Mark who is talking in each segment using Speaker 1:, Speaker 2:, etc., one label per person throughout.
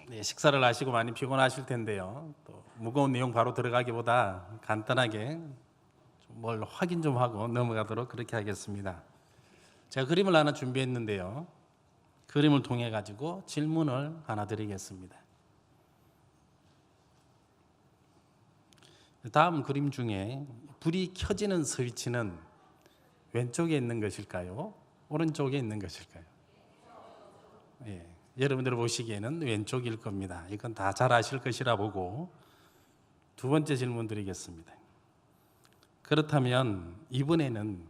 Speaker 1: 네, 식사를 하시고 많이 피곤하실 텐데요. 또 무거운 내용 바로 들어가기보다 간단하게 뭘 확인 좀 하고 넘어가도록 그렇게 하겠습니다. 제가 그림을 하나 준비했는데요. 그림을 통해 가지고 질문을 하나 드리겠습니다. 다음 그림 중에 불이 켜지는 스위치는 왼쪽에 있는 것일까요? 오른쪽에 있는 것일까요? 예, 여러분들 보시기에는 왼쪽일 겁니다. 이건 다 잘 아실 것이라 보고 두 번째 질문 드리겠습니다. 그렇다면 이번에는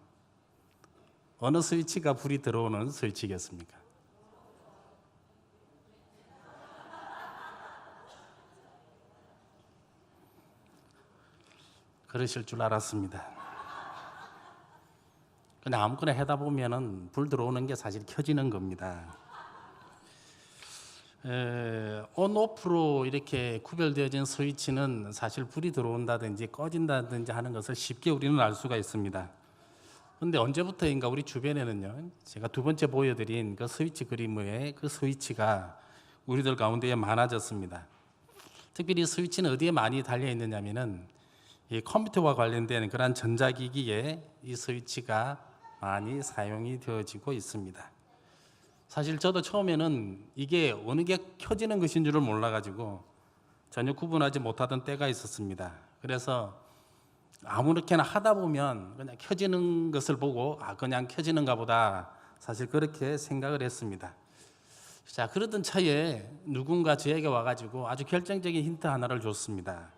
Speaker 1: 어느 스위치가 불이 들어오는 스위치겠습니까? 그러실 줄 알았습니다. 그냥 아무거나 해다 보면은 불 들어오는 게 사실 켜지는 겁니다. 온 오프로 이렇게 구별되어진 스위치는 사실 불이 들어온다든지 꺼진다든지 하는 것을 쉽게 우리는 알 수가 있습니다. 그런데 언제부터인가 우리 주변에는요, 제가 두 번째 보여드린 그 스위치 그림의 그 스위치가 우리들 가운데에 많아졌습니다. 특별히 스위치는 어디에 많이 달려 있느냐면은 이 컴퓨터와 관련된 그러한 전자기기에 이 스위치가 많이 사용이 되어지고 있습니다. 사실 저도 처음에는 이게 어느 게 켜지는 것인 줄을 몰라가지고 전혀 구분하지 못하던 때가 있었습니다. 그래서 아무렇게나 하다 보면 그냥 켜지는 것을 보고 그냥 켜지는가 보다 사실 그렇게 생각을 했습니다. 자, 그러던 차에 누군가 저에게 와가지고 아주 결정적인 힌트 하나를 줬습니다.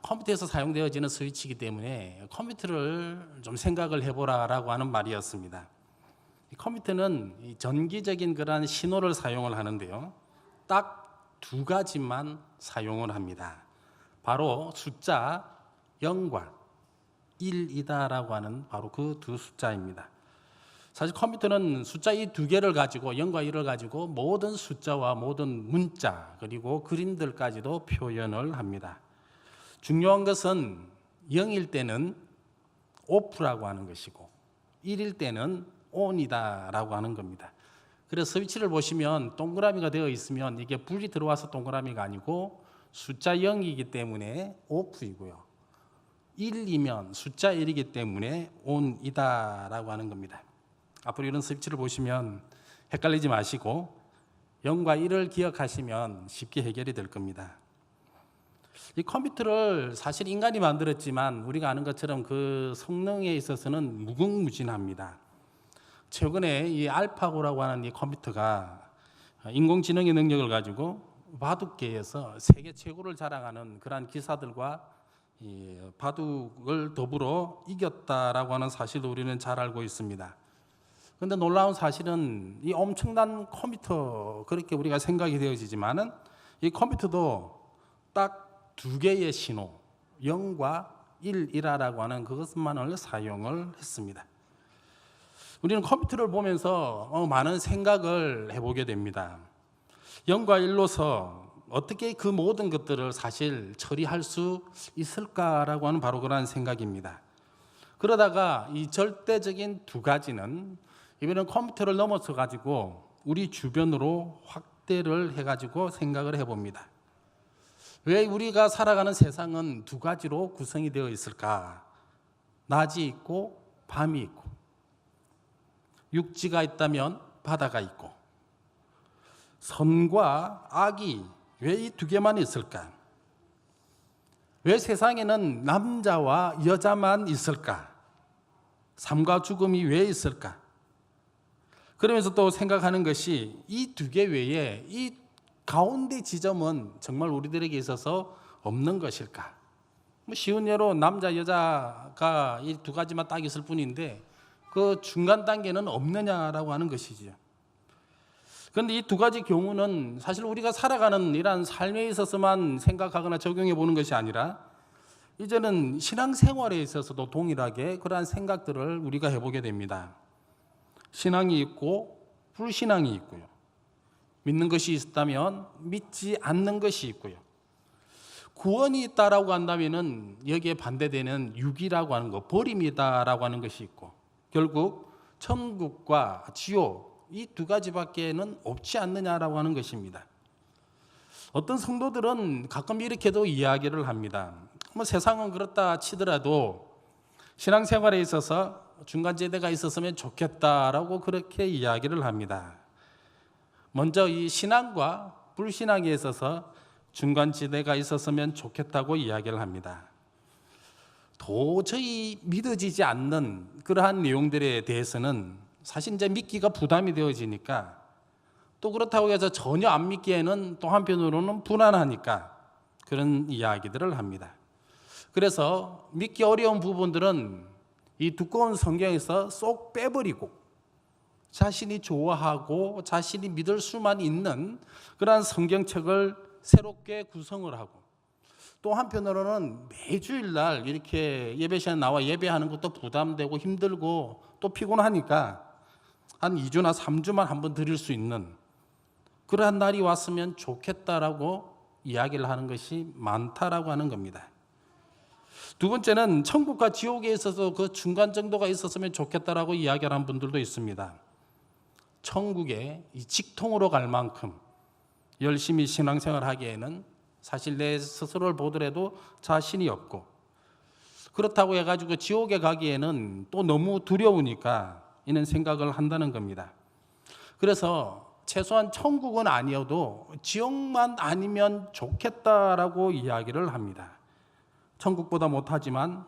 Speaker 1: 컴퓨터에서 사용되어지는 스위치이기 때문에 컴퓨터를 좀 생각을 해보라라고 하는 말이었습니다. 컴퓨터는 전기적인 그러한 신호를 사용을 하는데요. 딱 두 가지만 사용을 합니다. 바로 숫자 0과 1이다라고 하는 바로 그 두 숫자입니다. 사실 컴퓨터는 숫자 이 두 개를 가지고 0과 1을 가지고 모든 숫자와 모든 문자 그리고 그림들까지도 표현을 합니다. 중요한 것은 0일 때는 오프라고 하는 것이고 1일 때는 온이다라고 하는 겁니다. 그래서 스위치를 보시면 동그라미가 되어 있으면 이게 불이 들어와서 동그라미가 아니고 숫자 0이기 때문에 오프이고요. 1이면 숫자 1이기 때문에 온이다라고 하는 겁니다. 앞으로 이런 스위치를 보시면 헷갈리지 마시고 0과 1을 기억하시면 쉽게 해결이 될 겁니다. 이 컴퓨터를 사실 인간이 만들었지만 우리가 아는 것처럼 그 성능에 있어서는 무궁무진합니다. 최근에 이 알파고라고 하는 이 컴퓨터가 인공지능의 능력을 가지고 바둑계에서 세계 최고를 자랑하는 그러한 기사들과 이 바둑을 더불어 이겼다라고 하는 사실도 우리는 잘 알고 있습니다. 그런데 놀라운 사실은 이 엄청난 컴퓨터 그렇게 우리가 생각이 되어지지만은 이 컴퓨터도 딱 두 개의 신호 0과 1이라고 하는 그것만을 사용을 했습니다. 우리는 컴퓨터를 보면서 많은 생각을 해보게 됩니다. 0과 1로서 어떻게 그 모든 것들을 사실 처리할 수 있을까라고 하는 바로 그런 생각입니다. 그러다가 이 절대적인 두 가지는 이번엔 컴퓨터를 넘어서 가지고 우리 주변으로 확대를 해가지고 생각을 해봅니다. 왜 우리가 살아가는 세상은 두 가지로 구성이 되어 있을까? 낮이 있고 밤이 있고 육지가 있다면 바다가 있고 선과 악이 왜 이 두 개만 있을까? 왜 세상에는 남자와 여자만 있을까? 삶과 죽음이 왜 있을까? 그러면서 또 생각하는 것이 이 두 개 외에 이 가운데 지점은 정말 우리들에게 있어서 없는 것일까? 쉬운 예로 남자 여자가 이 두 가지만 딱 있을 뿐인데 그 중간 단계는 없느냐라고 하는 것이죠. 그런데 이 두 가지 경우는 사실 우리가 살아가는 이러한 삶에 있어서만 생각하거나 적용해 보는 것이 아니라 이제는 신앙생활에 있어서도 동일하게 그러한 생각들을 우리가 해보게 됩니다. 신앙이 있고 불신앙이 있고요. 믿는 것이 있다면 믿지 않는 것이 있고요. 구원이 있다라고 한다면은 여기에 반대되는 유기라고 하는 것, 버림이다라고 하는 것이 있고 결국 천국과 지옥 이 두 가지밖에는 없지 않느냐라고 하는 것입니다. 어떤 성도들은 가끔 이렇게도 이야기를 합니다. 뭐 세상은 그렇다 치더라도 신앙생활에 있어서 중간지대가 있었으면 좋겠다라고 그렇게 이야기를 합니다. 먼저 이 신앙과 불신앙에 있어서 중간지대가 있었으면 좋겠다고 이야기를 합니다. 도저히 믿어지지 않는 그러한 내용들에 대해서는 사실 이제 믿기가 부담이 되어지니까, 또 그렇다고 해서 전혀 안 믿기에는 또 한편으로는 불안하니까 그런 이야기들을 합니다. 그래서 믿기 어려운 부분들은 이 두꺼운 성경에서 쏙 빼버리고 자신이 좋아하고 자신이 믿을 수만 있는 그러한 성경책을 새롭게 구성을 하고, 또 한편으로는 매주일날 이렇게 예배 시간에 나와 예배하는 것도 부담되고 힘들고 또 피곤하니까 한 2주나 3주만 한번 드릴 수 있는 그러한 날이 왔으면 좋겠다라고 이야기를 하는 것이 많다라고 하는 겁니다. 두 번째는 천국과 지옥에 있어서 그 중간 정도가 있었으면 좋겠다라고 이야기를 하는 분들도 있습니다. 천국에 이 직통으로 갈 만큼 열심히 신앙생활 하기에는 사실 내 스스로를 보더라도 자신이 없고, 그렇다고 해가지고 지옥에 가기에는 또 너무 두려우니까 이런 생각을 한다는 겁니다. 그래서 최소한 천국은 아니어도 지옥만 아니면 좋겠다라고 이야기를 합니다. 천국보다 못하지만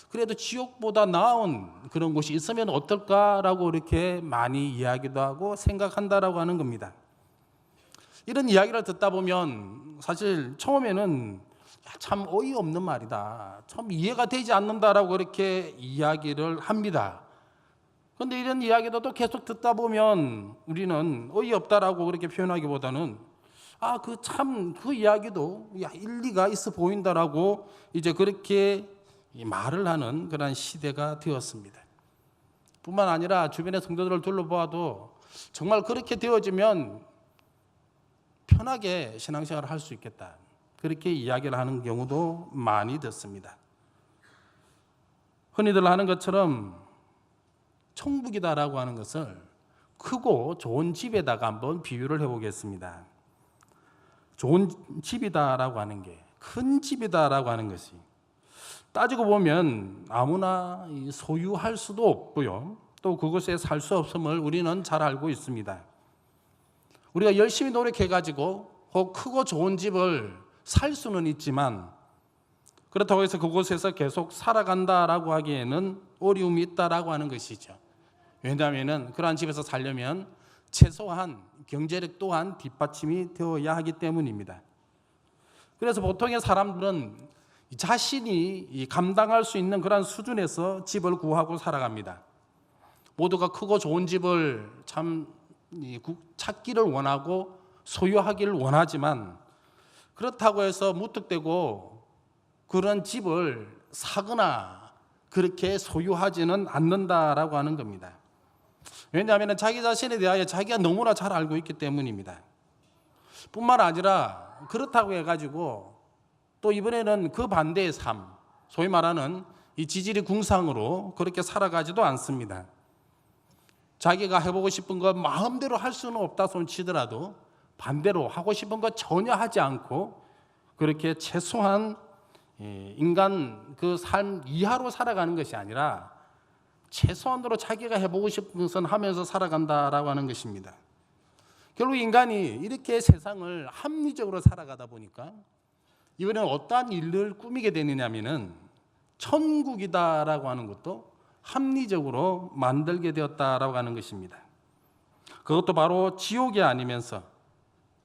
Speaker 1: 그래도 지옥보다 나은 그런 곳이 있으면 어떨까라고 이렇게 많이 이야기도 하고 생각한다라고 하는 겁니다. 이런 이야기를 듣다 보면 사실 처음에는 참 어이없는 말이다, 참 이해가 되지 않는다라고 그렇게 이야기를 합니다. 그런데 이런 이야기도 또 계속 듣다 보면 우리는 어이없다라고 그렇게 표현하기보다는 그 이야기도 일리가 있어 보인다라고 이제 그렇게 말을 하는 그런 시대가 되었습니다. 뿐만 아니라 주변의 성도들을 둘러보아도 정말 그렇게 되어지면 편하게 신앙생활을 할 수 있겠다, 그렇게 이야기를 하는 경우도 많이 듣습니다. 흔히들 하는 것처럼 천국이다라고 하는 것을 크고 좋은 집에다가 한번 비유를 해보겠습니다. 좋은 집이다라고 하는 게, 큰 집이다라고 하는 것이 따지고 보면 아무나 소유할 수도 없고요, 또 그곳에 살 수 없음을 우리는 잘 알고 있습니다. 우리가 열심히 노력해가지고 그 크고 좋은 집을 살 수는 있지만, 그렇다고 해서 그곳에서 계속 살아간다라고 하기에는 어려움이 있다라고 하는 것이죠. 왜냐하면 그러한 집에서 살려면 최소한 경제력 또한 뒷받침이 되어야 하기 때문입니다. 그래서 보통의 사람들은 자신이 감당할 수 있는 그런 수준에서 집을 구하고 살아갑니다. 모두가 크고 좋은 집을 참 찾기를 원하고 소유하기를 원하지만, 그렇다고 해서 무턱대고 그런 집을 사거나 그렇게 소유하지는 않는다라고 하는 겁니다. 왜냐하면 자기 자신에 대하여 자기가 너무나 잘 알고 있기 때문입니다. 뿐만 아니라 그렇다고 해가지고 또 이번에는 그 반대의 삶, 소위 말하는 이 지질이 궁상으로 그렇게 살아가지도 않습니다. 자기가 해보고 싶은 거 마음대로 할 수는 없다 손 치더라도 반대로 하고 싶은 거 전혀 하지 않고 그렇게 최소한 인간 그 삶 이하로 살아가는 것이 아니라 최소한으로 자기가 해보고 싶은 것은 하면서 살아간다라고 하는 것입니다. 결국 인간이 이렇게 세상을 합리적으로 살아가다 보니까 이번에는 어떠한 일을 꾸미게 되느냐면은 천국이다라고 하는 것도 합리적으로 만들게 되었다라고 하는 것입니다. 그것도 바로 지옥이 아니면서,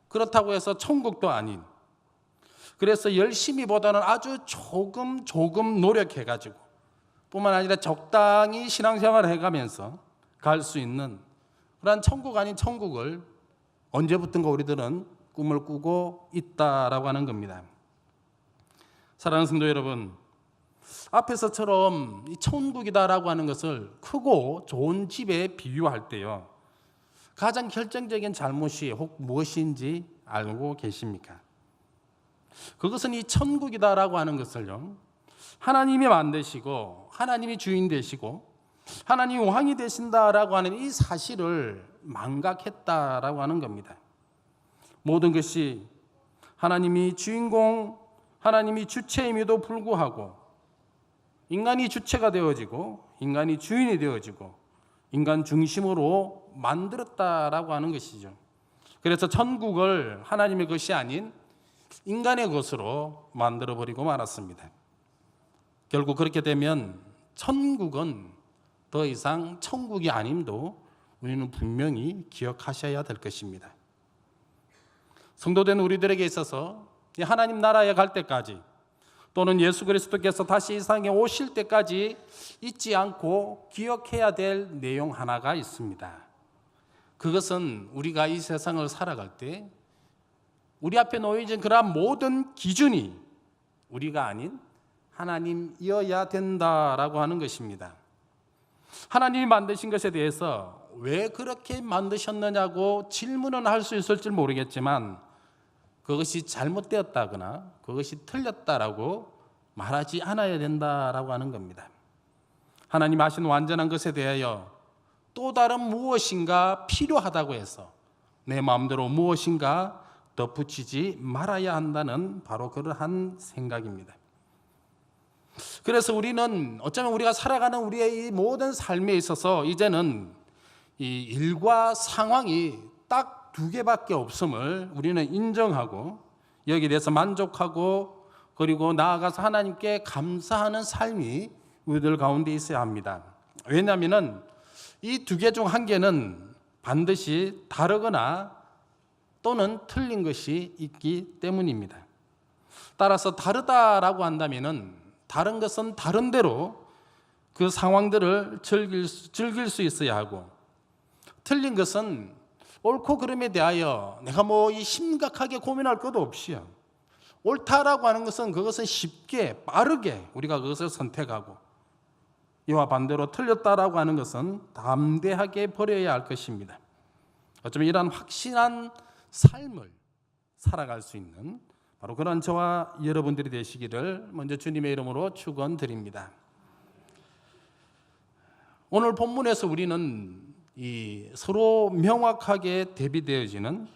Speaker 1: 그렇다고 해서 천국도 아닌, 그래서 열심히보다는 아주 조금 노력해가지고 뿐만 아니라 적당히 신앙생활을 해가면서 갈 수 있는 그런 천국 아닌 천국을 언제부턴가 우리들은 꿈을 꾸고 있다라고 하는 겁니다. 사랑하는 성도 여러분, 앞에서처럼 이 천국이다라고 하는 것을 크고 좋은 집에 비유할 때요, 가장 결정적인 잘못이 혹 무엇인지 알고 계십니까? 그것은 이 천국이다라고 하는 것을요, 하나님이 만드시고 하나님이 주인 되시고 하나님이 왕이 되신다라고 하는 이 사실을 망각했다라고 하는 겁니다. 모든 것이 하나님이 주인공, 하나님이 주체임에도 불구하고 인간이 주체가 되어지고 인간이 주인이 되어지고 인간 중심으로 만들었다라고 하는 것이죠. 그래서 천국을 하나님의 것이 아닌 인간의 것으로 만들어버리고 말았습니다. 결국 그렇게 되면 천국은 더 이상 천국이 아님도 우리는 분명히 기억하셔야 될 것입니다. 성도된 우리들에게 있어서 하나님 나라에 갈 때까지 또는 예수 그리스도께서 다시 이 세상에 오실 때까지 잊지 않고 기억해야 될 내용 하나가 있습니다. 그것은 우리가 이 세상을 살아갈 때 우리 앞에 놓여진 그러한 모든 기준이 우리가 아닌 하나님이어야 된다라고 하는 것입니다. 하나님이 만드신 것에 대해서 왜 그렇게 만드셨느냐고 질문은 할 수 있을지 모르겠지만 그것이 잘못되었다거나 그것이 틀렸다라고 말하지 않아야 된다라고 하는 겁니다. 하나님 하신 완전한 것에 대하여 또 다른 무엇인가 필요하다고 해서 내 마음대로 무엇인가 덧붙이지 말아야 한다는 바로 그러한 생각입니다. 그래서 우리는 어쩌면 우리가 살아가는 우리의 이 모든 삶에 있어서 이제는 이 일과 상황이 딱 두 개밖에 없음을 우리는 인정하고 여기에 대해서 만족하고 그리고 나아가서 하나님께 감사하는 삶이 우리들 가운데 있어야 합니다. 왜냐하면 이 두 개 중 한 개는 반드시 다르거나 또는 틀린 것이 있기 때문입니다. 따라서 다르다라고 한다면은 다른 것은 다른 대로 그 상황들을 즐길 수 있어야 하고 틀린 것은 옳고 그름에 대하여 내가 이 심각하게 고민할 것도 없이요. 옳다라고 하는 것은 그것은 쉽게 빠르게 우리가 그것을 선택하고 이와 반대로 틀렸다라고 하는 것은 담대하게 버려야 할 것입니다. 어쩌면 이러한 확신한 삶을 살아갈 수 있는 바로 그런 저와 여러분들이 되시기를 먼저 주님의 이름으로 축원드립니다. 오늘 본문에서 우리는 이 서로 명확하게 대비되어지는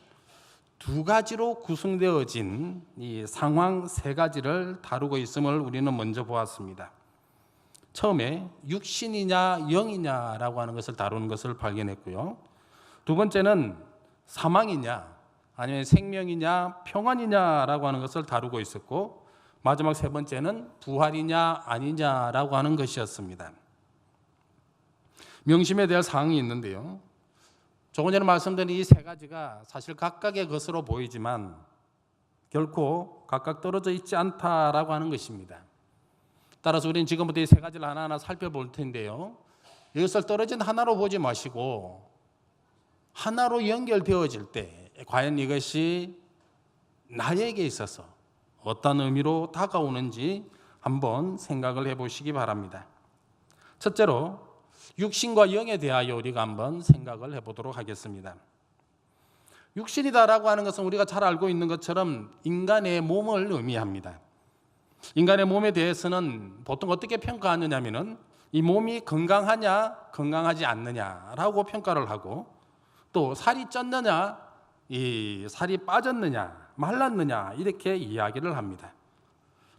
Speaker 1: 두 가지로 구성되어진 이 상황 세 가지를 다루고 있음을 우리는 먼저 보았습니다. 처음에 육신이냐 영이냐라고 하는 것을 다루는 것을 발견했고요. 두 번째는 사망이냐 아니면 생명이냐 평안이냐라고 하는 것을 다루고 있었고 마지막 세 번째는 부활이냐 아니냐라고 하는 것이었습니다. 명심해야 될 사항이 있는데요. 조금 전에 말씀드린 이 세 가지가 사실 각각의 것으로 보이지만 결코 각각 떨어져 있지 않다라고 하는 것입니다. 따라서 우리는 지금부터 이 세 가지를 하나하나 살펴볼 텐데요. 이것을 떨어진 하나로 보지 마시고 하나로 연결되어질 때 과연 이것이 나에게 있어서 어떤 의미로 다가오는지 한번 생각을 해보시기 바랍니다. 첫째로 육신과 영에 대하여 우리가 한번 생각을 해보도록 하겠습니다. 육신이다라고 하는 것은 우리가 잘 알고 있는 것처럼 인간의 몸을 의미합니다. 인간의 몸에 대해서는 보통 어떻게 평가하느냐면은 이 몸이 건강하냐 건강하지 않느냐라고 평가를 하고 또 살이 쪘느냐 이 살이 빠졌느냐 말랐느냐 이렇게 이야기를 합니다.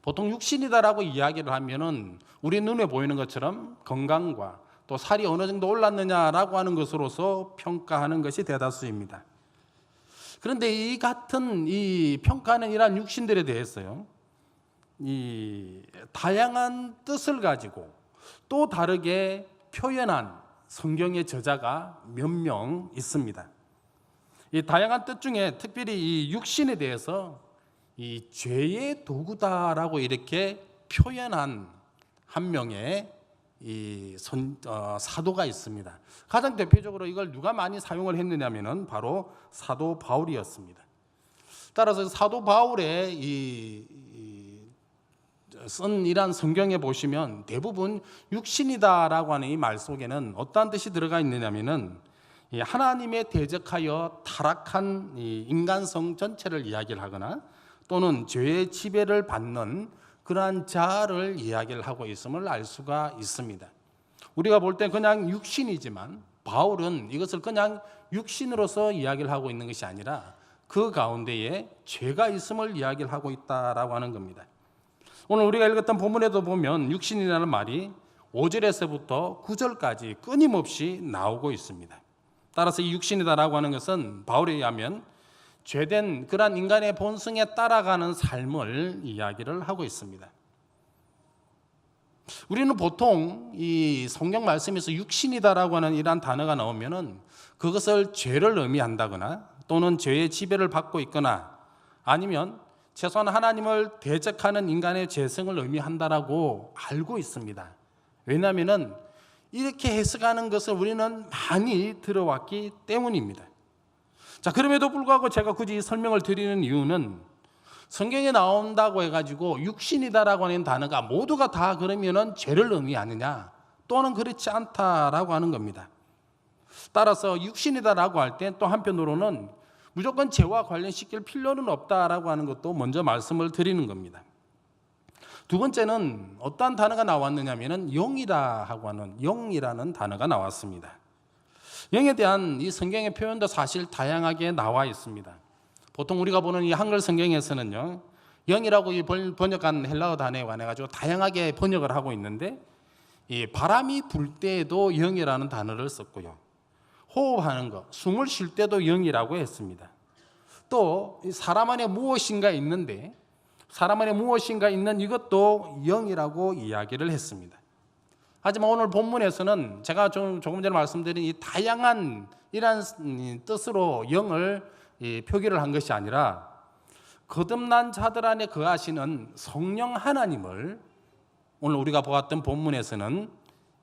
Speaker 1: 보통 육신이다라고 이야기를 하면은 우리 눈에 보이는 것처럼 건강과 또 살이 어느 정도 올랐느냐라고 하는 것으로서 평가하는 것이 대다수입니다. 그런데 이 같은 이 평가하는 이러한 육신들에 대해서요, 이 다양한 뜻을 가지고 또 다르게 표현한 성경의 저자가 몇 명 있습니다. 이 다양한 뜻 중에 특별히 이 육신에 대해서 이 죄의 도구다라고 이렇게 표현한 한 명의 이 사도가 있습니다. 가장 대표적으로 이걸 누가 많이 사용을 했느냐면은 바로 사도 바울이었습니다. 따라서 사도 바울의 쓴 이란 성경에 보시면 대부분 육신이다라고 하는 이 말 속에는 어떠한 뜻이 들어가 있느냐면은 하나님에 대적하여 타락한 이 인간성 전체를 이야기를 하거나 또는 죄의 지배를 받는 그러한 자아를 이야기를 하고 있음을 알 수가 있습니다. 우리가 볼 때 그냥 육신이지만 바울은 이것을 그냥 육신으로서 이야기를 하고 있는 것이 아니라 그 가운데에 죄가 있음을 이야기를 하고 있다라고 하는 겁니다. 오늘 우리가 읽었던 본문에도 보면 육신이라는 말이 5절에서부터 9절까지 끊임없이 나오고 있습니다. 따라서 이 육신이다라고 하는 것은 바울에 의하면 죄된 그러한 인간의 본성에 따라가는 삶을 이야기를 하고 있습니다. 우리는 보통 이 성경 말씀에서 육신이다라고 하는 이러한 단어가 나오면은 그것을 죄를 의미한다거나 또는 죄의 지배를 받고 있거나 아니면 최소한 하나님을 대적하는 인간의 죄성을 의미한다라고 알고 있습니다. 왜냐하면은 이렇게 해석하는 것을 우리는 많이 들어왔기 때문입니다. 자, 그럼에도 불구하고 제가 굳이 이 설명을 드리는 이유는 성경에 나온다고 해가지고 육신이다라고 하는 단어가 모두가 다 그러면은 죄를 의미하느냐 또는 그렇지 않다라고 하는 겁니다. 따라서 육신이다라고 할 때 또 한편으로는 무조건 죄와 관련시킬 필요는 없다라고 하는 것도 먼저 말씀을 드리는 겁니다. 두 번째는 어떠한 단어가 나왔느냐면은 영이다 하고 하는 영이라는 단어가 나왔습니다. 영에 대한 이 성경의 표현도 사실 다양하게 나와 있습니다. 보통 우리가 보는 이 한글 성경에서는요, 영이라고 번역한 헬라어 단어에 관해 가지고 다양하게 번역을 하고 있는데, 이 바람이 불 때에도 영이라는 단어를 썼고요, 호흡하는 것, 숨을 쉴 때도 영이라고 했습니다. 또 사람 안에 무엇인가 있는데, 사람 안에 무엇인가 있는 이것도 영이라고 이야기를 했습니다. 하지만 오늘 본문에서는 제가 조금 전에 말씀드린 이 다양한 이러한 뜻으로 영을 표기를 한 것이 아니라 거듭난 자들 안에 거하시는 성령 하나님을 오늘 우리가 보았던 본문에서는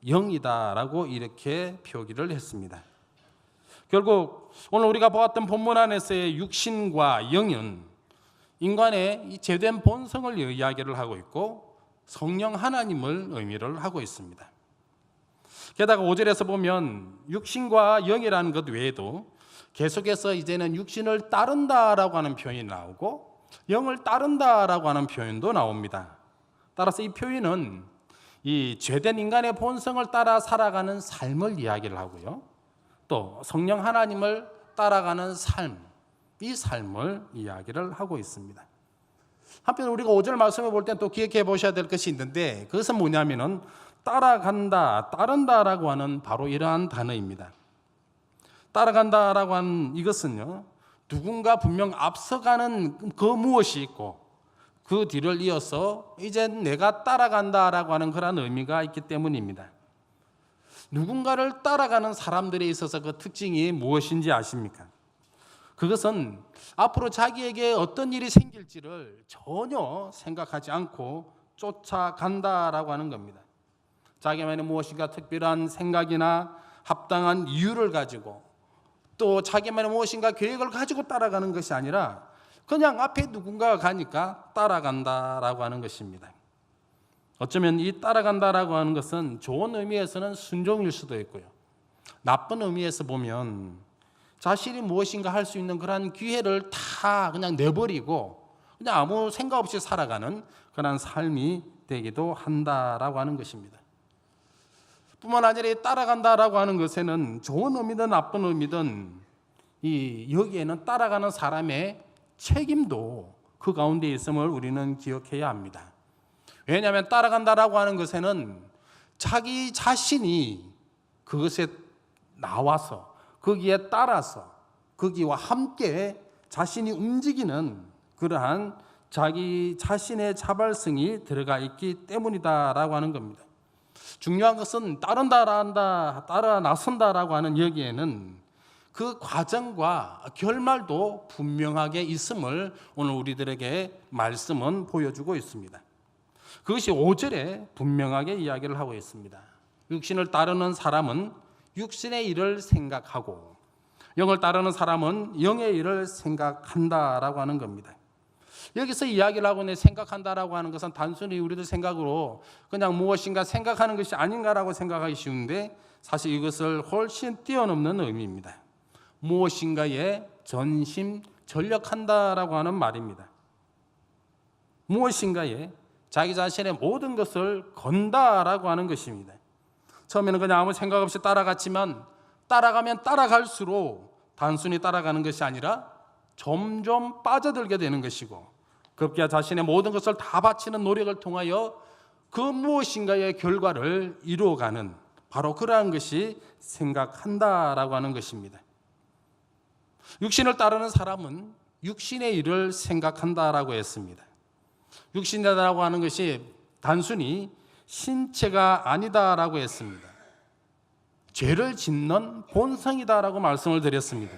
Speaker 1: 영이다라고 이렇게 표기를 했습니다. 결국 오늘 우리가 보았던 본문 안에서의 육신과 영은 인간의 이 죄된 본성을 이야기를 하고 있고 성령 하나님을 의미를 하고 있습니다. 게다가 5절에서 보면 육신과 영이라는 것 외에도 계속해서 이제는 육신을 따른다라고 하는 표현이 나오고 영을 따른다라고 하는 표현도 나옵니다. 따라서 이 표현은 이 죄된 인간의 본성을 따라 살아가는 삶을 이야기를 하고요, 또 성령 하나님을 따라가는 삶, 이 삶을 이야기를 하고 있습니다. 한편 우리가 5절 말씀을 볼 때 또 기억해 보셔야 될 것이 있는데, 그것은 뭐냐면은 따라간다, 따른다라고 하는 바로 이러한 단어입니다. 따라간다라고 하는 이것은요, 누군가 분명 앞서가는 그 무엇이 있고 그 뒤를 이어서 이제 내가 따라간다라고 하는 그런 의미가 있기 때문입니다. 누군가를 따라가는 사람들에 있어서 그 특징이 무엇인지 아십니까? 그것은 앞으로 자기에게 어떤 일이 생길지를 전혀 생각하지 않고 쫓아간다라고 하는 겁니다. 자기만의 무엇인가 특별한 생각이나 합당한 이유를 가지고 또 자기만의 무엇인가 계획을 가지고 따라가는 것이 아니라 그냥 앞에 누군가가 가니까 따라간다라고 하는 것입니다. 어쩌면 이 따라간다라고 하는 것은 좋은 의미에서는 순종일 수도 있고요, 나쁜 의미에서 보면 자신이 무엇인가 할 수 있는 그런 기회를 다 그냥 내버리고 그냥 아무 생각 없이 살아가는 그런 삶이 되기도 한다라고 하는 것입니다. 뿐만 아니라 따라간다라고 하는 것에는 좋은 의미든 나쁜 의미든 여기에는 따라가는 사람의 책임도 그 가운데 있음을 우리는 기억해야 합니다. 왜냐하면 따라간다라고 하는 것에는 자기 자신이 그것에 나와서 거기에 따라서 거기와 함께 자신이 움직이는 그러한 자기 자신의 자발성이 들어가 있기 때문이다라고 하는 겁니다. 중요한 것은 따라 나선다라고 하는 여기에는 그 과정과 결말도 분명하게 있음을 오늘 우리들에게 말씀은 보여주고 있습니다. 그것이 5절에 분명하게 이야기를 하고 있습니다. 육신을 따르는 사람은 육신의 일을 생각하고 영을 따르는 사람은 영의 일을 생각한다라고 하는 겁니다. 여기서 이야기를 하고 생각한다라고 하는 것은 단순히 우리들 생각으로 그냥 무엇인가 생각하는 것이 아닌가라고 생각하기 쉬운데, 사실 이것을 훨씬 뛰어넘는 의미입니다. 무엇인가에 전심 전력한다라고 하는 말입니다. 무엇인가에 자기 자신의 모든 것을 건다라고 하는 것입니다. 처음에는 그냥 아무 생각 없이 따라갔지만 따라가면 따라갈수록 단순히 따라가는 것이 아니라 점점 빠져들게 되는 것이고 급기야 자신의 모든 것을 다 바치는 노력을 통하여 그 무엇인가의 결과를 이루어가는 바로 그러한 것이 생각한다라고 하는 것입니다. 육신을 따르는 사람은 육신의 일을 생각한다라고 했습니다. 육신이라고 하는 것이 단순히 신체가 아니다라고 했습니다. 죄를 짓는 본성이다라고 말씀을 드렸습니다.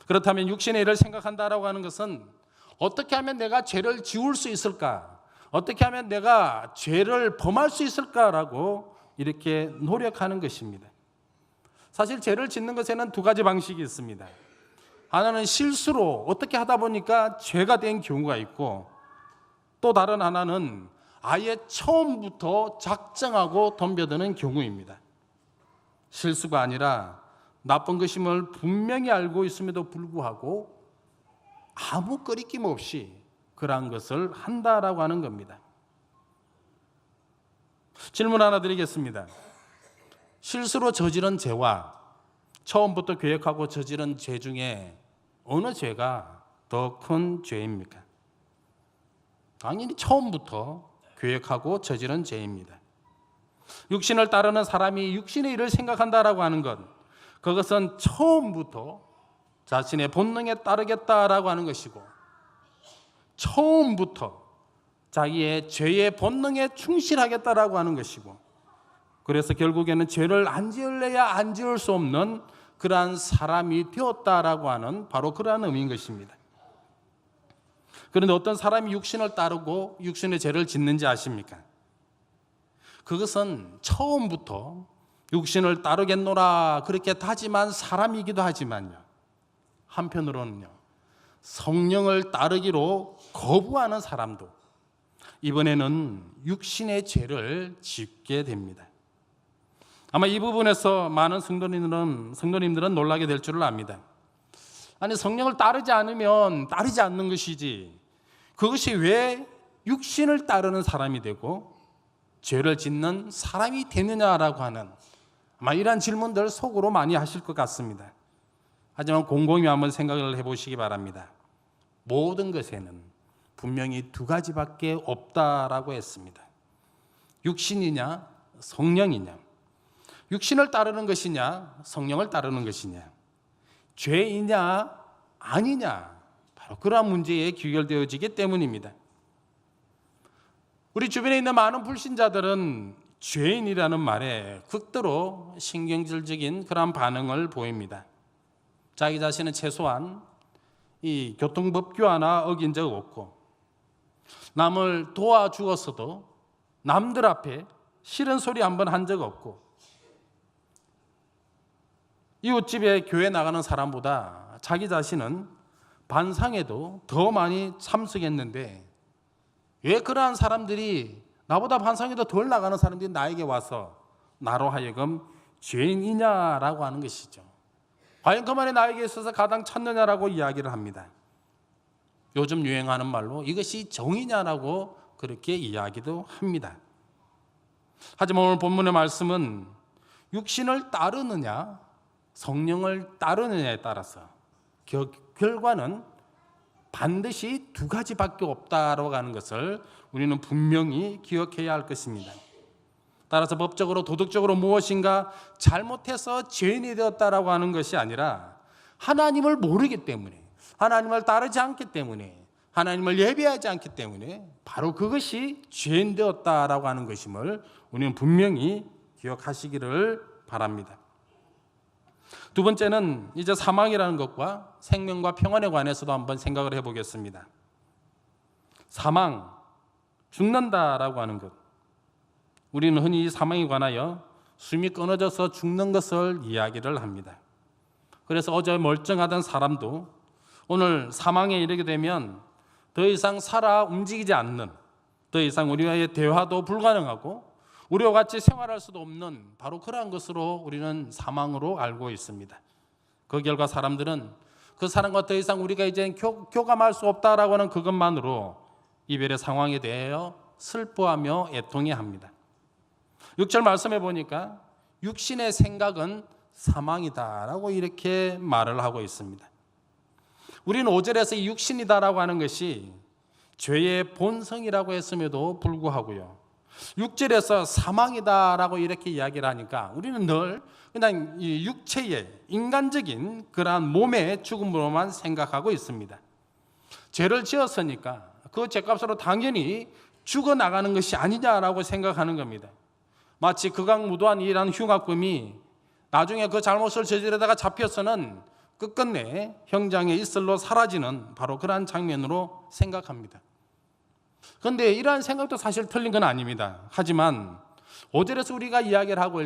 Speaker 1: 그렇다면 육신의 일을 생각한다라고 하는 것은 어떻게 하면 내가 죄를 지울 수 있을까? 어떻게 하면 내가 죄를 범할 수 있을까라고 이렇게 노력하는 것입니다. 사실 죄를 짓는 것에는 두 가지 방식이 있습니다. 하나는 실수로 어떻게 하다 보니까 죄가 된 경우가 있고 또 다른 하나는 아예 처음부터 작정하고 덤벼드는 경우입니다. 실수가 아니라 나쁜 것임을 분명히 알고 있음에도 불구하고 아무 거리낌 없이 그러한 것을 한다라고 하는 겁니다. 질문 하나 드리겠습니다. 실수로 저지른 죄와 처음부터 계획하고 저지른 죄 중에 어느 죄가 더 큰 죄입니까? 당연히 처음부터 계획하고 저지른 죄입니다. 육신을 따르는 사람이 육신의 일을 생각한다라고 하는 것, 그것은 처음부터 자신의 본능에 따르겠다라고 하는 것이고 처음부터 자기의 죄의 본능에 충실하겠다라고 하는 것이고 그래서 결국에는 죄를 안 지을래야 안 지을 수 없는 그러한 사람이 되었다라고 하는 바로 그러한 의미인 것입니다. 그런데 어떤 사람이 육신을 따르고 육신의 죄를 짓는지 아십니까? 그것은 처음부터 육신을 따르겠노라 그렇게 다짐한 사람이기도 하지만요, 한편으로는요 성령을 따르기로 거부하는 사람도 이번에는 육신의 죄를 짓게 됩니다. 아마 이 부분에서 많은 성도님들은 놀라게 될 줄을 압니다. 아니, 성령을 따르지 않으면 따르지 않는 것이지 그것이 왜 육신을 따르는 사람이 되고 죄를 짓는 사람이 되느냐라고 하는 아마 이러한 질문들 속으로 많이 하실 것 같습니다. 하지만 곰곰이 한번 생각을 해보시기 바랍니다. 모든 것에는 분명히 두 가지밖에 없다라고 했습니다. 육신이냐 성령이냐, 육신을 따르는 것이냐 성령을 따르는 것이냐, 죄이냐 아니냐, 바로 그러한 문제에 귀결되어지기 때문입니다. 우리 주변에 있는 많은 불신자들은 죄인이라는 말에 극도로 신경질적인 그런 반응을 보입니다. 자기 자신은 최소한 이 교통법규 하나 어긴 적 없고 남을 도와주었어도 남들 앞에 싫은 소리 한 번 한 적 없고 이웃집에 교회 나가는 사람보다 자기 자신은 반상회도 더 많이 참석했는데 왜 그러한 사람들이 나보다 반상회도 덜 나가는 사람들이 나에게 와서 나로 하여금 죄인이냐라고 하는 것이죠. 과연 그만이 나에게 있어서 가장 찾느냐라고 이야기를 합니다. 요즘 유행하는 말로 이것이 정의냐라고 그렇게 이야기도 합니다. 하지만 오늘 본문의 말씀은 육신을 따르느냐 성령을 따르느냐에 따라서 결과는 반드시 두 가지밖에 없다라고 하는 것을 우리는 분명히 기억해야 할 것입니다. 따라서 법적으로 도덕적으로 무엇인가 잘못해서 죄인이 되었다라고 하는 것이 아니라 하나님을 모르기 때문에, 하나님을 따르지 않기 때문에, 하나님을 예배하지 않기 때문에 바로 그것이 죄인 되었다라고 하는 것임을 우리는 분명히 기억하시기를 바랍니다. 두 번째는 이제 사망이라는 것과 생명과 평안에 관해서도 한번 생각을 해보겠습니다. 사망, 죽는다라고 하는 것. 우리는 흔히 사망에 관하여 숨이 끊어져서 죽는 것을 이야기를 합니다. 그래서 어제 멀쩡하던 사람도 오늘 사망에 이르게 되면 더 이상 살아 움직이지 않는, 더 이상 우리와의 대화도 불가능하고 우리와 같이 생활할 수도 없는 바로 그러한 것으로 우리는 사망으로 알고 있습니다. 그 결과 사람들은 그 사람과 더 이상 우리가 이제 교감할 수 없다라고 하는 그것만으로 이별의 상황에 대하여 슬퍼하며 애통해합니다. 6절 말씀해 보니까 육신의 생각은 사망이다라고 이렇게 말을 하고 있습니다. 우리는 5절에서 이 육신이다라고 하는 것이 죄의 본성이라고 했음에도 불구하고요, 6절에서 사망이다라고 이렇게 이야기를 하니까 우리는 늘 그냥 이 육체의 인간적인 그러한 몸의 죽음으로만 생각하고 있습니다. 죄를 지었으니까 그 죄값으로 당연히 죽어나가는 것이 아니냐라고 생각하는 겁니다. 마치 극악무도한 이러한 흉악범이 나중에 그 잘못을 저지르다가 잡혀서는 끝끝내 형장의 이슬로 사라지는 바로 그러한 장면으로 생각합니다. 그런데 이러한 생각도 사실 틀린 건 아닙니다. 하지만 5절에서 우리가 이야기를 하고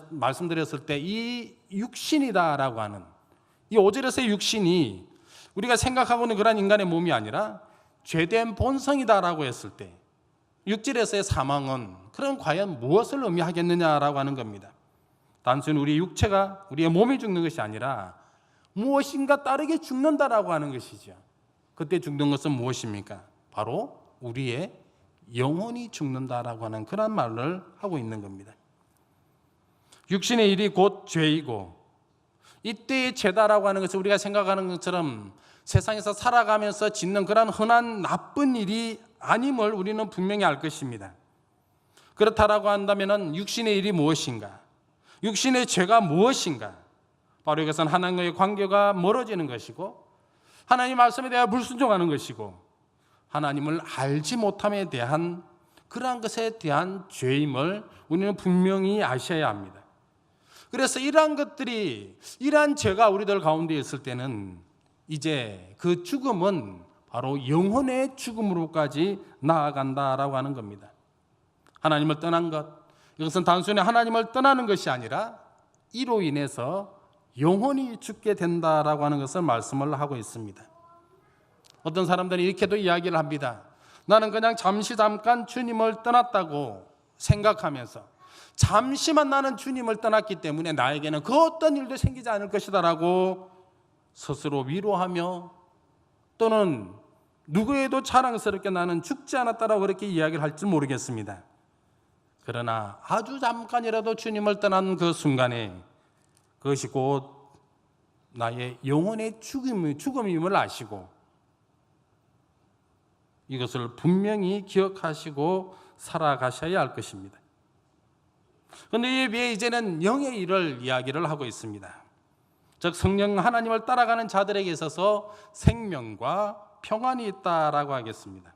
Speaker 1: 말씀드렸을 때 이 육신이다라고 하는 이 5절에서의 육신이 우리가 생각하고 있는 그런 인간의 몸이 아니라 죄된 본성이다라고 했을 때 6절에서의 사망은 그럼 과연 무엇을 의미하겠느냐라고 하는 겁니다. 단순히 우리 육체가, 우리의 몸이 죽는 것이 아니라 무엇인가 다르게 죽는다라고 하는 것이죠. 그때 죽는 것은 무엇입니까? 바로 우리의 영혼이 죽는다라고 하는 그런 말을 하고 있는 겁니다. 육신의 일이 곧 죄이고, 이때의 죄다라고 하는 것을 우리가 생각하는 것처럼 세상에서 살아가면서 짓는 그런 흔한 나쁜 일이 아님을 우리는 분명히 알 것입니다. 그렇다라고 한다면 육신의 일이 무엇인가? 육신의 죄가 무엇인가? 바로 이것은 하나님과의 관계가 멀어지는 것이고, 하나님 말씀에 대해 불순종하는 것이고, 하나님을 알지 못함에 대한 그러한 것에 대한 죄임을 우리는 분명히 아셔야 합니다. 그래서 이러한 것들이, 이러한 죄가 우리들 가운데 있을 때는 이제 그 죽음은 바로 영혼의 죽음으로까지 나아간다라고 하는 겁니다. 하나님을 떠난 것, 이것은 단순히 하나님을 떠나는 것이 아니라 이로 인해서 영혼이 죽게 된다라고 하는 것을 말씀을 하고 있습니다. 어떤 사람들이 이렇게도 이야기를 합니다. 나는 그냥 잠깐 주님을 떠났다고 생각하면서, 잠시만 나는 주님을 떠났기 때문에 나에게는 그 어떤 일도 생기지 않을 것이다라고 스스로 위로하며, 또는 누구에도 자랑스럽게 나는 죽지 않았다라고 그렇게 이야기를 할지 모르겠습니다. 그러나 아주 잠깐이라도 주님을 떠난 그 순간에 그것이 곧 나의 영혼의 죽음임을 아시고 이것을 분명히 기억하시고 살아가셔야 할 것입니다. 그런데 이에 비해 이제는 영의 일을 이야기를 하고 있습니다. 즉 성령 하나님을 따라가는 자들에게 있어서 생명과 평안이 있다라고 하겠습니다.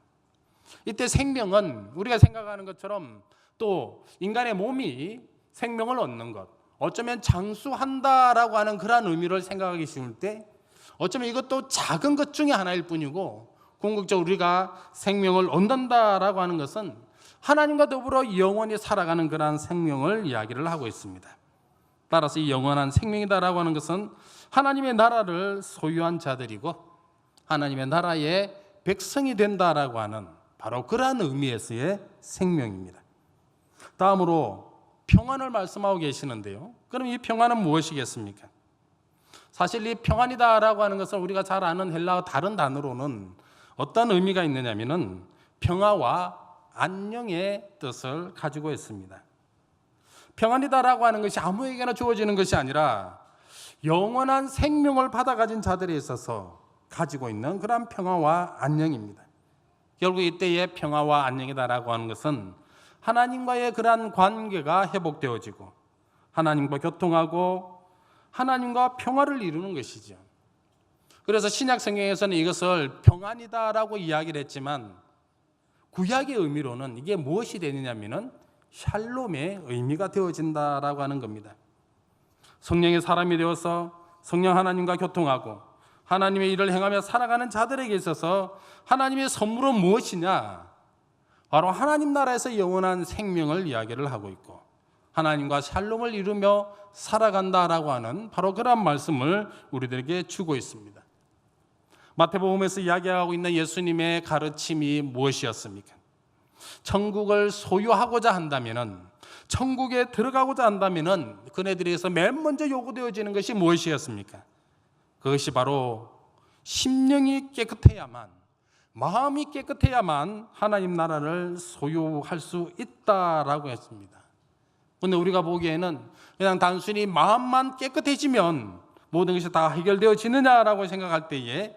Speaker 1: 이때 생명은 우리가 생각하는 것처럼 또 인간의 몸이 생명을 얻는 것, 어쩌면 장수한다라고 하는 그런 의미를 생각하기 쉬울 때, 어쩌면 이것도 작은 것 중에 하나일 뿐이고, 궁극적으로 우리가 생명을 얻는다라고 하는 것은 하나님과 더불어 영원히 살아가는 그러한 생명을 이야기를 하고 있습니다. 따라서 이 영원한 생명이다라고 하는 것은 하나님의 나라를 소유한 자들이고 하나님의 나라의 백성이 된다라고 하는 바로 그러한 의미에서의 생명입니다. 다음으로 평안을 말씀하고 계시는데요. 그럼 이 평안은 무엇이겠습니까? 사실 이 평안이다라고 하는 것은 우리가 잘 아는 헬라어 다른 단어로는 어떤 의미가 있느냐면은 평화와 안녕의 뜻을 가지고 있습니다. 평안이다라고 하는 것이 아무에게나 주어지는 것이 아니라 영원한 생명을 받아 가진 자들에 있어서 가지고 있는 그런 평화와 안녕입니다. 결국 이때의 평화와 안녕이다라고 하는 것은 하나님과의 그러한 관계가 회복되어지고 하나님과 교통하고 하나님과 평화를 이루는 것이죠. 그래서 신약 성경에서는 이것을 평안이다라고 이야기를 했지만 구약의 의미로는 이게 무엇이 되느냐면은 샬롬의 의미가 되어진다라고 하는 겁니다. 성령의 사람이 되어서 성령 하나님과 교통하고 하나님의 일을 행하며 살아가는 자들에게 있어서 하나님의 선물은 무엇이냐? 바로 하나님 나라에서 영원한 생명을 이야기를 하고 있고 하나님과 샬롬을 이루며 살아간다라고 하는 바로 그런 말씀을 우리들에게 주고 있습니다. 마태복음에서 이야기하고 있는 예수님의 가르침이 무엇이었습니까? 천국을 소유하고자 한다면은, 천국에 들어가고자 한다면은 그네들에서 맨 먼저 요구되어지는 것이 무엇이었습니까? 그것이 바로 심령이 깨끗해야만, 마음이 깨끗해야만 하나님 나라를 소유할 수 있다라고 했습니다. 그런데 우리가 보기에는 그냥 단순히 마음만 깨끗해지면 모든 것이 다 해결되어지느냐라고 생각할 때에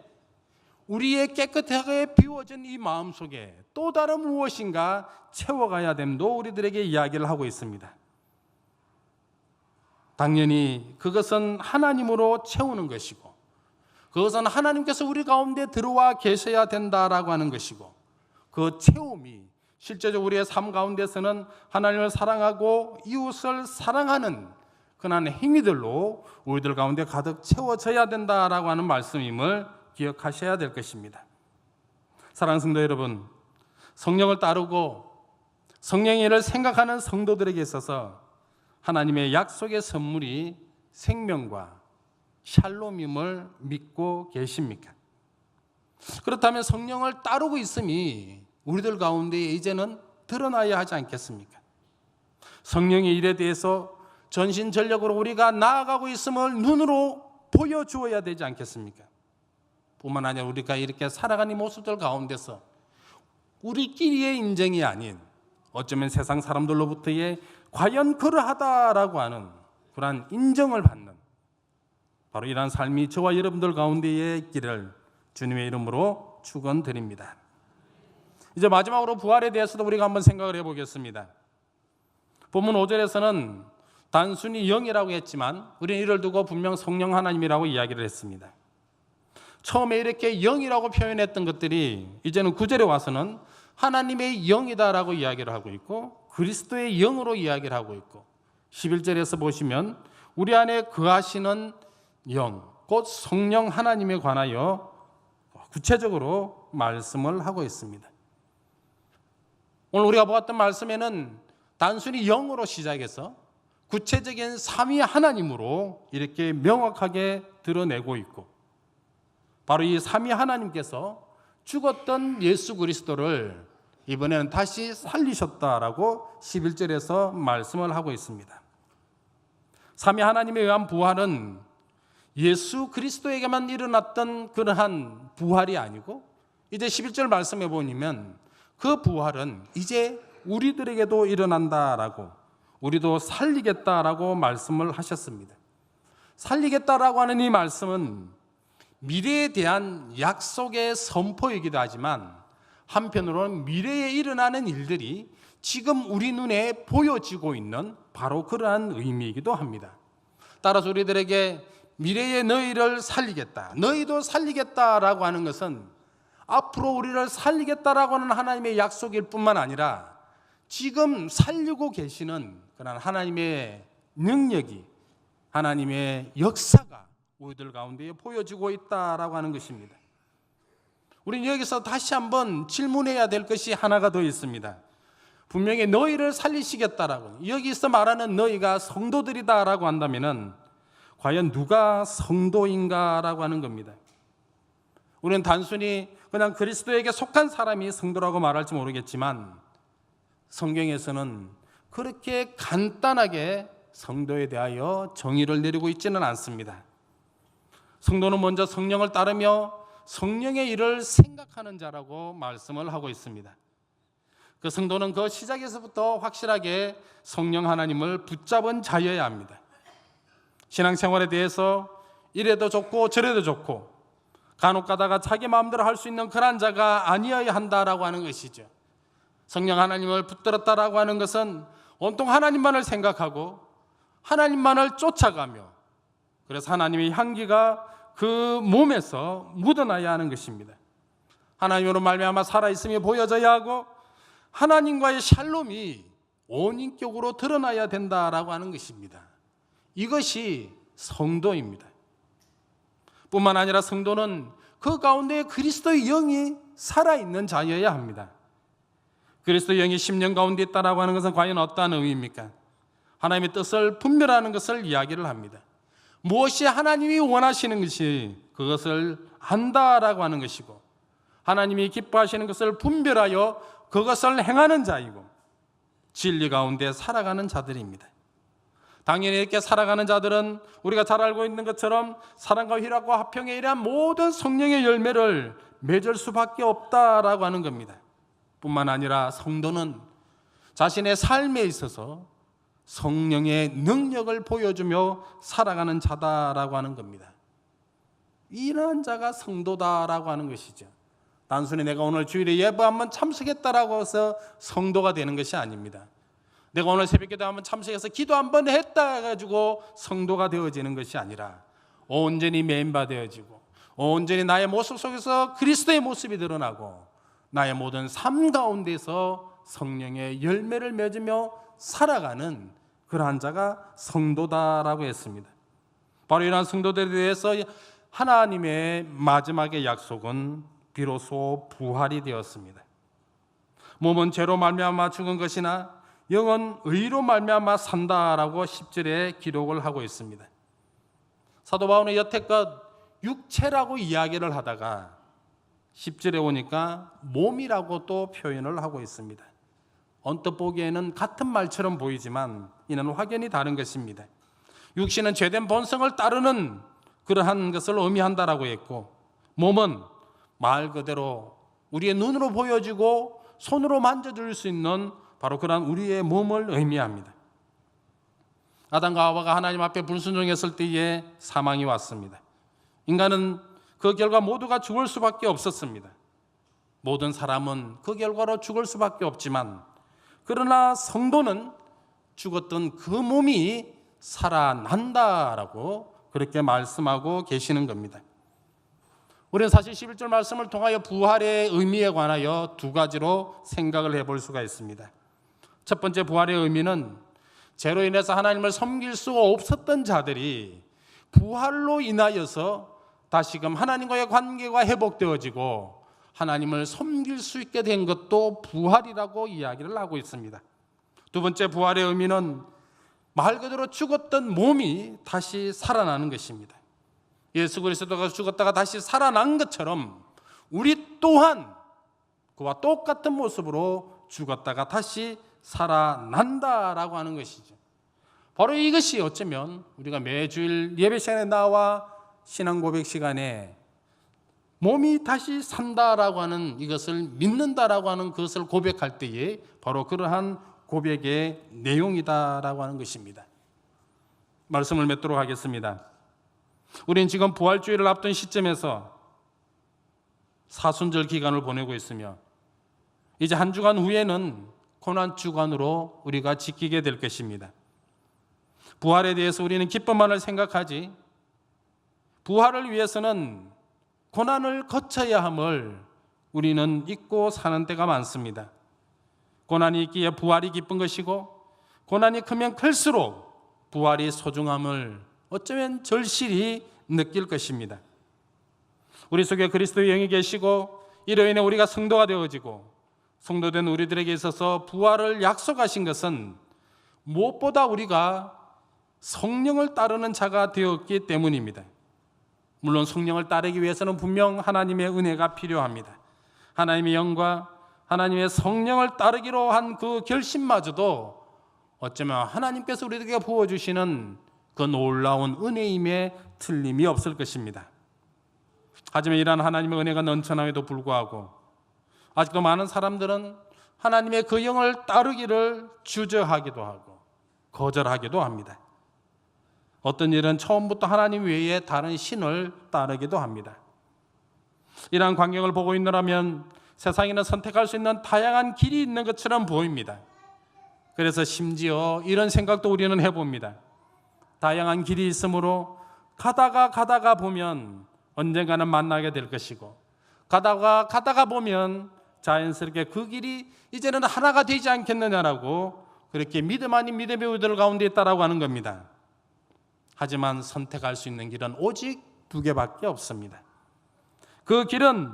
Speaker 1: 우리의 깨끗하게 비워진 이 마음속에 또 다른 무엇인가 채워가야 됨도 우리들에게 이야기를 하고 있습니다. 당연히 그것은 하나님으로 채우는 것이고, 그것은 하나님께서 우리 가운데 들어와 계셔야 된다라고 하는 것이고, 그 채움이 실제적으로 우리의 삶 가운데서는 하나님을 사랑하고 이웃을 사랑하는 그런 행위들로 우리들 가운데 가득 채워져야 된다라고 하는 말씀임을 기억하셔야 될 것입니다. 사랑하는 성도 여러분, 성령을 따르고 성령의 일을 생각하는 성도들에게 있어서 하나님의 약속의 선물이 생명과 샬롬임을 믿고 계십니까? 그렇다면 성령을 따르고 있음이 우리들 가운데 이제는 드러나야 하지 않겠습니까? 성령의 일에 대해서 전신전력으로 우리가 나아가고 있음을 눈으로 보여주어야 되지 않겠습니까? 뿐만 아니라 우리가 이렇게 살아가는 모습들 가운데서 우리끼리의 인정이 아닌 어쩌면 세상 사람들로부터의 과연 그러하다라고 하는 그러한 인정을 받는 바로 이러한 삶이 저와 여러분들 가운데에 있기를 주님의 이름으로 축원드립니다. 이제 마지막으로 부활에 대해서도 우리가 한번 생각을 해보겠습니다. 본문 5절에서는 단순히 영이라고 했지만 우리는 이를 두고 분명 성령 하나님이라고 이야기를 했습니다. 처음에 이렇게 영이라고 표현했던 것들이 이제는 9절에 와서는 하나님의 영이다라고 이야기를 하고 있고 그리스도의 영으로 이야기를 하고 있고 11절에서 보시면 우리 안에 거하시는 영, 곧 성령 하나님에 관하여 구체적으로 말씀을 하고 있습니다. 오늘 우리가 보았던 말씀에는 단순히 영으로 시작해서 구체적인 삼위 하나님으로 이렇게 명확하게 드러내고 있고 바로 이 삼위 하나님께서 죽었던 예수 그리스도를 이번에는 다시 살리셨다라고 11절에서 말씀을 하고 있습니다. 삼위 하나님에 의한 부활은 예수 그리스도에게만 일어났던 그러한 부활이 아니고 이제 11절 말씀해 보면 그 부활은 이제 우리들에게도 일어난다라고 우리도 살리겠다라고 말씀을 하셨습니다. 살리겠다라고 하는 이 말씀은 미래에 대한 약속의 선포이기도 하지만 한편으로는 미래에 일어나는 일들이 지금 우리 눈에 보여지고 있는 바로 그러한 의미이기도 합니다. 따라서 우리들에게 미래의 너희를 살리겠다, 너희도 살리겠다라고 하는 것은 앞으로 우리를 살리겠다라고 하는 하나님의 약속일 뿐만 아니라 지금 살리고 계시는 그런 하나님의 능력이, 하나님의 역사가 우리들 가운데 보여지고 있다라고 하는 것입니다. 우리는 여기서 다시 한번 질문해야 될 것이 하나가 더 있습니다. 분명히 너희를 살리시겠다라고, 여기서 말하는 너희가 성도들이다라고 한다면은 과연 누가 성도인가라고 하는 겁니다. 우리는 단순히 그냥 그리스도에게 속한 사람이 성도라고 말할지 모르겠지만 성경에서는 그렇게 간단하게 성도에 대하여 정의를 내리고 있지는 않습니다. 성도는 먼저 성령을 따르며 성령의 일을 생각하는 자라고 말씀을 하고 있습니다. 그 성도는 그 시작에서부터 확실하게 성령 하나님을 붙잡은 자여야 합니다. 신앙생활에 대해서 이래도 좋고 저래도 좋고 간혹 가다가 자기 마음대로 할 수 있는 그런 자가 아니어야 한다라고 하는 것이죠. 성령 하나님을 붙들었다라고 하는 것은 온통 하나님만을 생각하고 하나님만을 쫓아가며 그래서 하나님의 향기가 그 몸에서 묻어나야 하는 것입니다. 하나님으로 말미암아 살아있음이 보여져야 하고 하나님과의 샬롬이 온 인격으로 드러나야 된다라고 하는 것입니다. 이것이 성도입니다. 뿐만 아니라 성도는 그 가운데 그리스도의 영이 살아있는 자여야 합니다. 그리스도의 영이 심령 가운데 있다라고 하는 것은 과연 어떠한 의미입니까? 하나님의 뜻을 분별하는 것을 이야기를 합니다. 무엇이 하나님이 원하시는 것이 그것을 안다라고 하는 것이고 하나님이 기뻐하시는 것을 분별하여 그것을 행하는 자이고 진리 가운데 살아가는 자들입니다. 당연히 이렇게 살아가는 자들은 우리가 잘 알고 있는 것처럼 사랑과 희락과 화평에 이러한 모든 성령의 열매를 맺을 수밖에 없다라고 하는 겁니다. 뿐만 아니라 성도는 자신의 삶에 있어서 성령의 능력을 보여주며 살아가는 자다라고 하는 겁니다. 이러한 자가 성도다라고 하는 것이죠. 단순히 내가 오늘 주일에 예배 한번 참석했다라고 해서 성도가 되는 것이 아닙니다. 내가 오늘 새벽기도 한번 참석해서 기도 한번 했다 해가지고 성도가 되어지는 것이 아니라 온전히 메인바되어지고 온전히 나의 모습 속에서 그리스도의 모습이 드러나고 나의 모든 삶 가운데서 성령의 열매를 맺으며 살아가는 그러한 자가 성도다라고 했습니다. 바로 이러한 성도들에 대해서 하나님의 마지막의 약속은 비로소 부활이 되었습니다. 몸은 죄로 말미암아 죽은 것이나 영은 의로 말미암아 산다라고 10절에 기록을 하고 있습니다. 사도 바울은 여태껏 육체라고 이야기를 하다가 10절에 오니까 몸이라고 또 표현을 하고 있습니다. 언뜻 보기에는 같은 말처럼 보이지만 이는 확연히 다른 것입니다. 육신은 죄된 본성을 따르는 그러한 것을 의미한다라고 했고, 몸은 말 그대로 우리의 눈으로 보여지고 손으로 만져줄 수 있는 바로 그러한 우리의 몸을 의미합니다. 아담과 하와가 하나님 앞에 불순종했을 때에 사망이 왔습니다. 인간은 그 결과 모두가 죽을 수밖에 없었습니다. 모든 사람은 그 결과로 죽을 수밖에 없지만, 그러나 성도는 죽었던 그 몸이 살아난다라고 그렇게 말씀하고 계시는 겁니다. 우리는 사실 11절 말씀을 통하여 부활의 의미에 관하여 두 가지로 생각을 해볼 수가 있습니다. 첫 번째 부활의 의미는 죄로 인해서 하나님을 섬길 수가 없었던 자들이 부활로 인하여서 다시금 하나님과의 관계가 회복되어지고 하나님을 섬길 수 있게 된 것도 부활이라고 이야기를 하고 있습니다. 두 번째 부활의 의미는 말 그대로 죽었던 몸이 다시 살아나는 것입니다. 예수 그리스도가 죽었다가 다시 살아난 것처럼 우리 또한 그와 똑같은 모습으로 죽었다가 다시 살아난다라고 하는 것이죠. 바로 이것이 어쩌면 우리가 매주일 예배 시간에 나와 신앙 고백 시간에 몸이 다시 산다라고 하는 이것을 믿는다라고 하는 것을 고백할 때에 바로 그러한 고백의 내용이다라고 하는 것입니다. 말씀을 맺도록 하겠습니다. 우리는 지금 부활주일을 앞둔 시점에서 사순절 기간을 보내고 있으며 이제 한 주간 후에는 고난주간으로 우리가 지키게 될 것입니다. 부활에 대해서 우리는 기쁨만을 생각하지 부활을 위해서는 고난을 거쳐야 함을 우리는 잊고 사는 때가 많습니다. 고난이 있기에 부활이 기쁜 것이고 고난이 크면 클수록 부활이 소중함을 어쩌면 절실히 느낄 것입니다. 우리 속에 그리스도의 영이 계시고 이로 인해 우리가 성도가 되어지고 성도된 우리들에게 있어서 부활을 약속하신 것은 무엇보다 우리가 성령을 따르는 자가 되었기 때문입니다. 물론 성령을 따르기 위해서는 분명 하나님의 은혜가 필요합니다. 하나님의 영과 하나님의 성령을 따르기로 한 그 결심마저도 어쩌면 하나님께서 우리에게 부어주시는 그 놀라운 은혜임에 틀림이 없을 것입니다. 하지만 이러한 하나님의 은혜가 넘쳐남에도 불구하고 아직도 많은 사람들은 하나님의 그 영을 따르기를 주저하기도 하고 거절하기도 합니다. 어떤 일은 처음부터 하나님 외에 다른 신을 따르기도 합니다. 이러한 광경을 보고 있노라면 세상에는 선택할 수 있는 다양한 길이 있는 것처럼 보입니다. 그래서 심지어 이런 생각도 우리는 해봅니다. 다양한 길이 있으므로 가다가 보면 언젠가는 만나게 될 것이고 가다가 보면 자연스럽게 그 길이 이제는 하나가 되지 않겠느냐라고 그렇게 믿음 아닌 믿음의 우리들 가운데 있다라고 하는 겁니다. 하지만 선택할 수 있는 길은 오직 두 개밖에 없습니다. 그 길은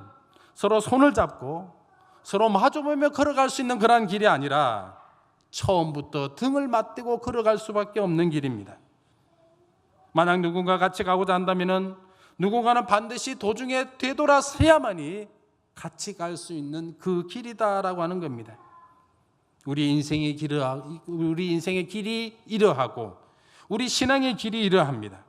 Speaker 1: 서로 손을 잡고 서로 마주보며 걸어갈 수 있는 그런 길이 아니라 처음부터 등을 맞대고 걸어갈 수밖에 없는 길입니다. 만약 누군가 같이 가고자 한다면 누군가는 반드시 도중에 되돌아서야만이 같이 갈 수 있는 그 길이다라고 하는 겁니다. 우리 인생의 길이 이러하고 우리 신앙의 길이 이러합니다.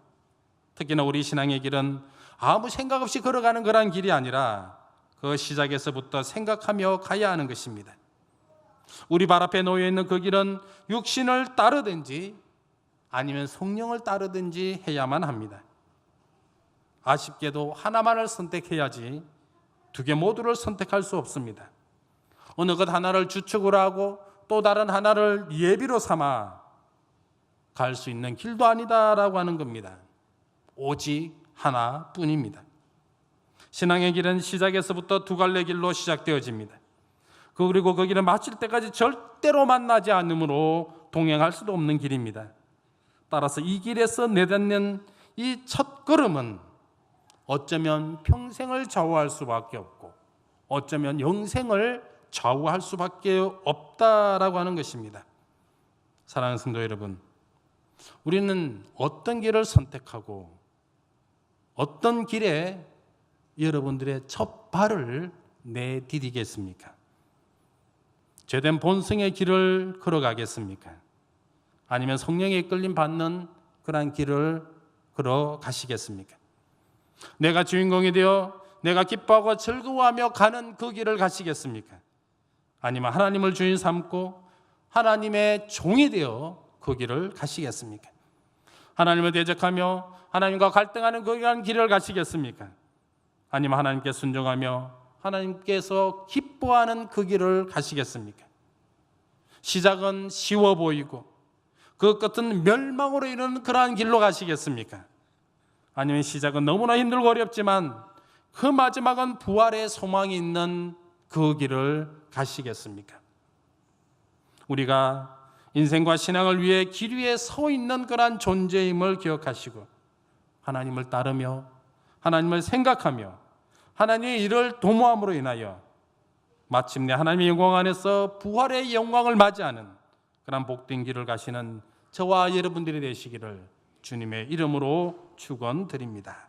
Speaker 1: 특히나 우리 신앙의 길은 아무 생각 없이 걸어가는 그런 길이 아니라 그 시작에서부터 생각하며 가야 하는 것입니다. 우리 발 앞에 놓여 있는 그 길은 육신을 따르든지 아니면 성령을 따르든지 해야만 합니다. 아쉽게도 하나만을 선택해야지 두 개 모두를 선택할 수 없습니다. 어느 것 하나를 주축으로 하고 또 다른 하나를 예비로 삼아 갈 수 있는 길도 아니다라고 하는 겁니다. 오직 하나뿐입니다. 신앙의 길은 시작에서부터 두 갈래 길로 시작되어집니다. 그리고 그 길은 마칠 때까지 절대로 만나지 않으므로 동행할 수도 없는 길입니다. 따라서 이 길에서 내딛는 이 첫 걸음은 어쩌면 평생을 좌우할 수밖에 없고 어쩌면 영생을 좌우할 수밖에 없다라고 하는 것입니다. 사랑하는 성도 여러분, 우리는 어떤 길을 선택하고 어떤 길에 여러분들의 첫 발을 내디디겠습니까? 죄된 본성의 길을 걸어가겠습니까? 아니면 성령의 이끌림 받는 그러한 길을 걸어가시겠습니까? 내가 주인공이 되어 내가 기뻐하고 즐거워하며 가는 그 길을 가시겠습니까? 아니면 하나님을 주인 삼고 하나님의 종이 되어 그 길을 가시겠습니까? 하나님을 대적하며 하나님과 갈등하는 그 길을 가시겠습니까? 아니면 하나님께 순종하며 하나님께서 기뻐하는 그 길을 가시겠습니까? 시작은 쉬워 보이고 그 끝은 멸망으로 이르는 그러한 길로 가시겠습니까? 아니면 시작은 너무나 힘들고 어렵지만 그 마지막은 부활의 소망이 있는 그 길을 가시겠습니까? 우리가 인생과 신앙을 위해 길 위에 서 있는 그러한 존재임을 기억하시고 하나님을 따르며 하나님을 생각하며 하나님의 일을 도모함으로 인하여 마침내 하나님의 영광 안에서 부활의 영광을 맞이하는 그런 복된 길을 가시는 저와 여러분들이 되시기를 주님의 이름으로 축원드립니다.